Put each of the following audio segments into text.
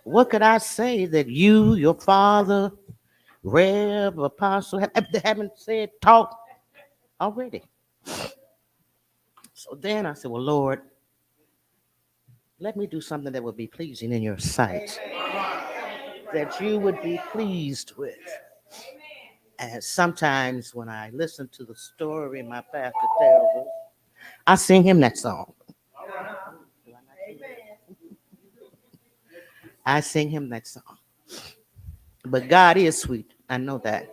What could I say that you, your father, Rev, Apostle, haven't said, talked already? So then I said, well, Lord, let me do something that would be pleasing in your sight, that you would be pleased with. And sometimes when I listen to the story my pastor tells us, I sing him that song. I sing him that song. But God is sweet. I know that.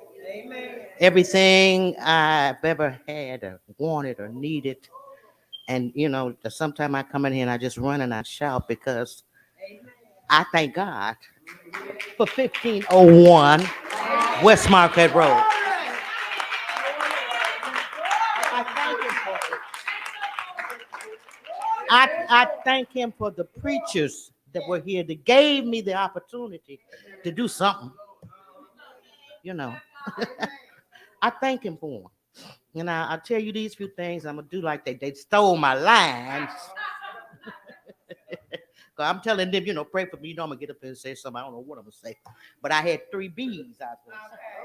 Everything I've ever had or wanted or needed. And, sometimes I come in here and I just run and I shout because I thank God for 1501 West Market Road. I thank him for it. I thank him for the preachers that were here that gave me the opportunity to do something. You know, I thank him for them. And I'll tell you these few things I'm gonna do like they stole my lines. Cause I'm telling them, pray for me. I'm gonna get up and say something. I don't know what I'm gonna say, but I had 3 B's.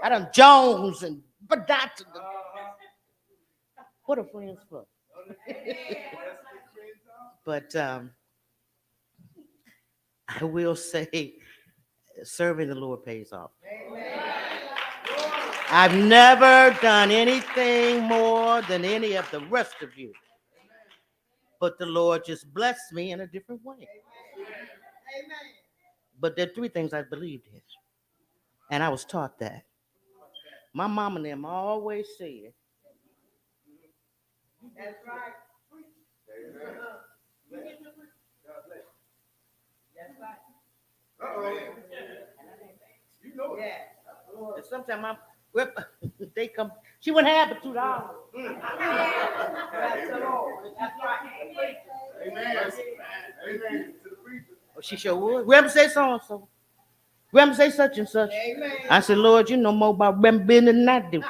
I done Jones and but that's what are friends for? But I will say, serving the Lord pays off. I've never done anything more than any of the rest of you, but the Lord just blessed me in a different way. But there are 3 things I believed in, and I was taught that. My mom and them always said, "That's right." That's right. You know it. Yeah. And sometimes they come. She wouldn't have but $2. Amen. Amen. Oh, she sure would. Grandma say so and so. Grandma say such and such. Amen. I said, Lord, you know more about grandma business than I do.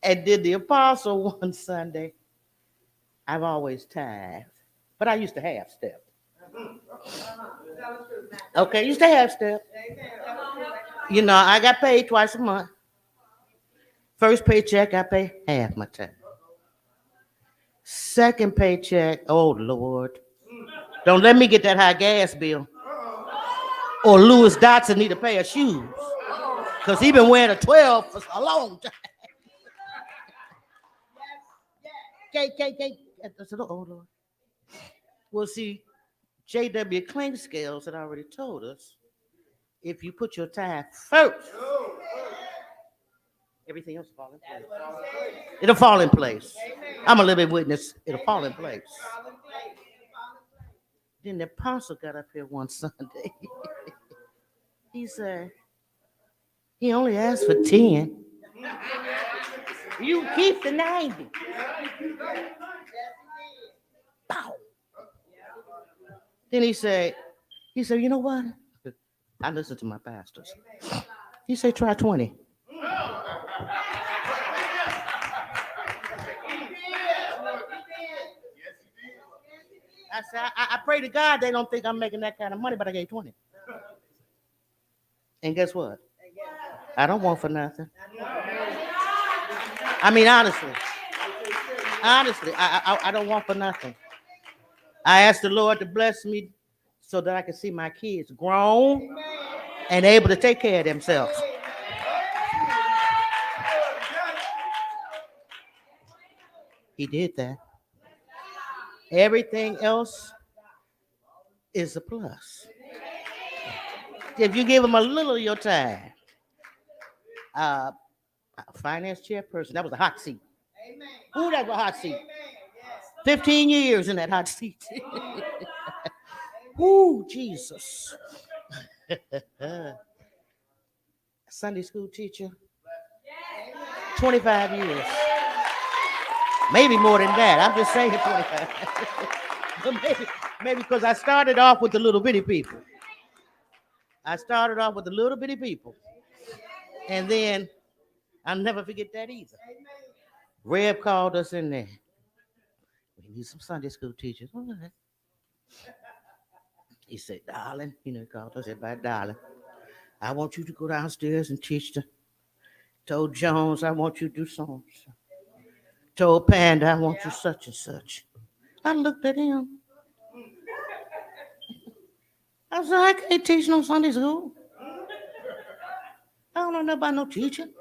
And did the apostle one Sunday. I've always tithed, but I used to half step. Okay, used to half step. I got paid twice a month. First paycheck, I pay half my time. Second paycheck, oh Lord, don't let me get that high gas bill. Or Louis Dotson need a pair of shoes, cause he been wearing a 12 for a long time. I said, oh Lord. Well, see, J.W. Clinkscales had already told us if you put your tithe first, everything else will fall in place. It'll fall in place. I'm a living witness. It'll fall in place. Then the apostle got up here one Sunday. He said, he only asked for 10. You keep the 90. Pow. Then he said, you know what? I listen to my pastors. He said, try 20. I said, I pray to God they don't think I'm making that kind of money, but I gave 20. And guess what? I don't want for nothing. I mean, honestly, I don't want for nothing. I asked the Lord to bless me so that I can see my kids grown and able to take care of themselves. He did that. Everything else is a plus. If you give them a little of your time, uh, finance chairperson, that was a hot seat. Ooh, that was a hot seat. 15 years in that hot seat. Ooh, Jesus. Sunday school teacher, 25 years. Maybe more than that. I'm just saying 25. maybe because I started off with the little bitty people. And then I'll never forget that either. Reb called us in there. You need some Sunday school teachers. All right. He said, darling, he called us everybody, darling. I want you to go downstairs and teach the. Told Jones, I want you to do songs. Told Panda, I want you such and such. I looked at him. I said, I can't teach no Sunday school. I don't know nothing about no teaching.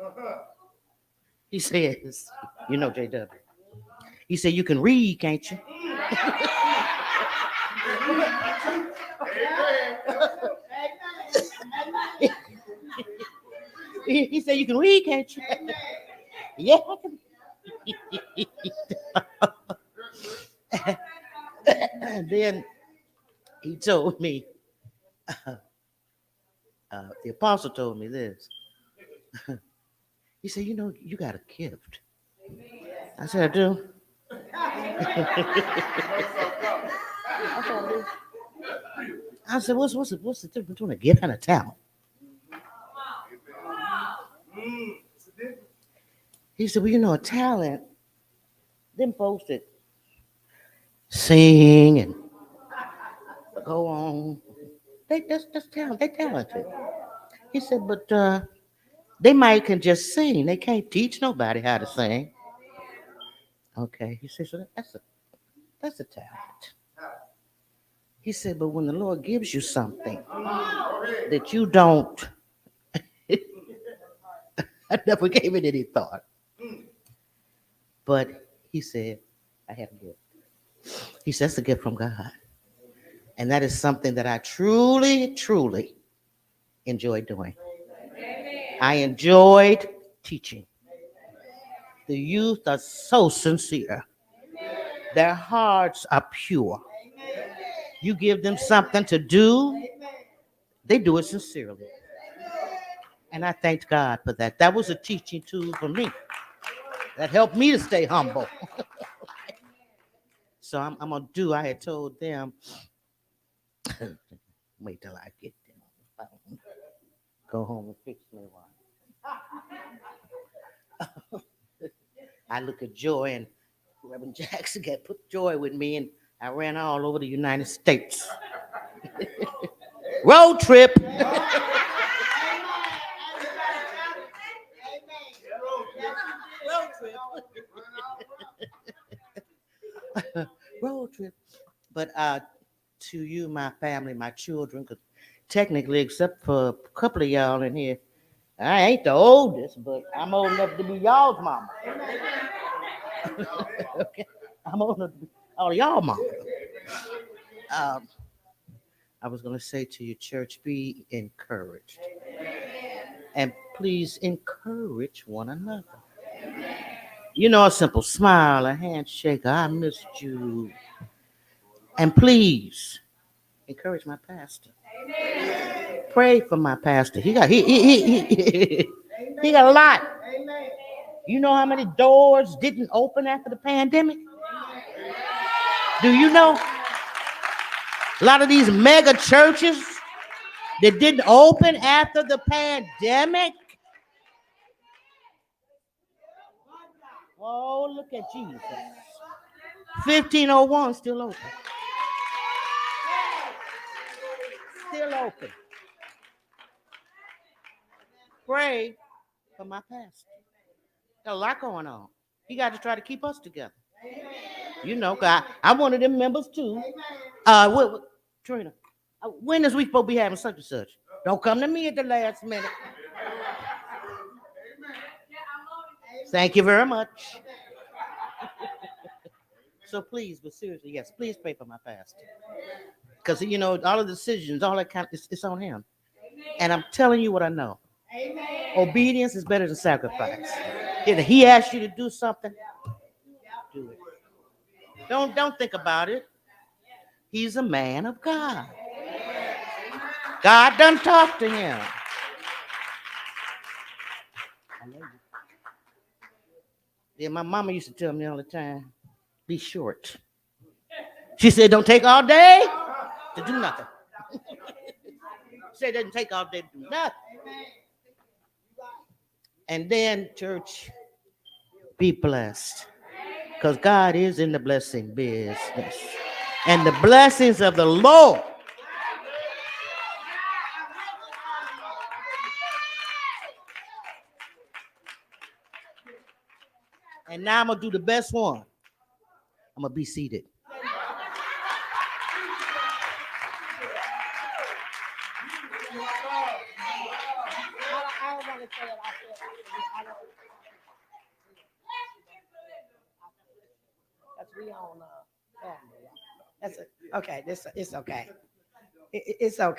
He says, JW. He said, you can read, can't you? He said, you can read, can't you? Yeah, I can. And then he told me, the apostle told me this. He said, you got a gift. I said, I do. I said, what's the difference between a gift and a talent? He said, well, a talent, them folks that sing and go on, that's talent. They talented. He said, but they might can just sing. They can't teach nobody how to sing. Okay. He said, so that's a talent. He said, but when the Lord gives you something that you don't, I never gave it any thought. But he said, I have a gift. He says, that's a gift from God. And that is something that I truly, truly enjoy doing. I enjoyed teaching. The youth are so sincere. Their hearts are pure. You give them something to do, they do it sincerely. And I thanked God for that. That was a teaching tool for me. That helped me to stay humble. So I'm going to do, I had told them, wait till I get them on the phone. Go home and fix me one. I look at Joy, and Reverend Jackson got put Joy with me, and I ran all over the United States. Road trip. Road trip. But to you, my family, my children, because technically, except for a couple of y'all in here, I ain't the oldest, but I'm old enough to be y'all's mama. Okay, I'm old enough to be all y'all mama. Um, I was going to say to you, church, be encouraged. And please encourage one another. A simple smile, a handshake, I missed you. And please encourage my pastor. Pray for my pastor. He got he got a lot. You know how many doors didn't open after the pandemic? Do you know? A lot of these mega churches that didn't open after the pandemic. Oh, look at Jesus. 1501 still open. Still open. Pray for my pastor. Got a lot going on. He got to try to keep us together. God, I'm one of them members too. Trina, when is we supposed to be having such and such? Don't come to me at the last minute. Thank you very much. So please, but seriously, yes, please pray for my pastor. Because, all the decisions, all that it's on him. And I'm telling you what I know. Obedience is better than sacrifice. If he asks you to do something, do it. Don't think about it. He's a man of God. God done talk to him. I love you. Yeah, my mama used to tell me all the time, be short. She said, don't take all day to do nothing. She said, it doesn't take all day to do nothing. And then, church, be blessed. because God is in the blessing business. And the blessings of the Lord. And now I'm going to do the best one. I'm going to be seated. That's we on family. That's it. Okay. This it's okay. It's okay.